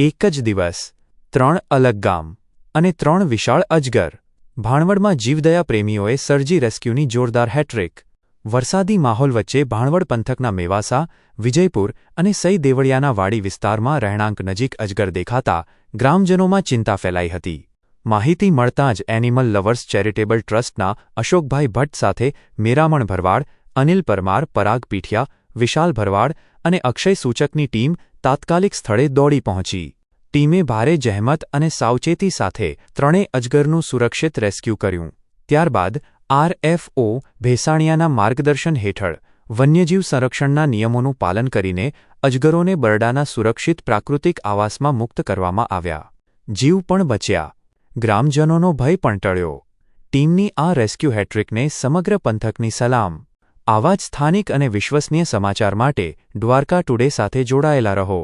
એક જ દિવસ 3 અલગ ગામ અને 3 વિશાળ અજગર. ભાણવડમાં જીવદયા પ્રેમીઓએ સર્જી રેસ્ક્યુની જોરદાર હેટ્રિક. વરસાદી માહોલ વચ્ચે ભાણવડ પંથકના મેવાસા, વિજયપુર અને સઈ દેવળિયાના વાડી વિસ્તારમાં રહેણાંક નજીક અજગર દેખાતા ગ્રામજનોમાં ચિંતા ફેલાઈ હતી. માહિતી મળતાં જ એનિમલ લવર્સ ચેરિટેબલ ટ્રસ્ટના અશોકભાઈ ભટ્ટ સાથે મેરામણ ભરવાડ, અનિલ પરમાર, પરાગ પીઠિયા, વિશાલ ભરવાડ અને અક્ષય સૂચકની ટીમ તાત્કાલિક સ્થળે દોડી પહોંચી. ટીમે ભારે જહેમત અને સાવચેતી સાથે ત્રણેય અજગરનું સુરક્ષિત રેસ્ક્યુ કર્યું. ત્યારબાદ આરએફઓ ભેસાણિયાના માર્ગદર્શન હેઠળ વન્યજીવ સંરક્ષણના નિયમોનું પાલન કરીને અજગરોને બરડાના સુરક્ષિત પ્રાકૃતિક આવાસમાં મુક્ત કરવામાં આવ્યા. જીવ પણ બચ્યા, ગ્રામજનોનો ભય પણ ટળ્યો. ટીમની આ રેસ્ક્યુ હેટ્રિકને સમગ્ર પંથકની સલામ. આવા જ સ્થાનિક અને વિશ્વસનીય સમાચાર માટે દ્વારકા ટુડે સાથે જોડાયેલા રહો.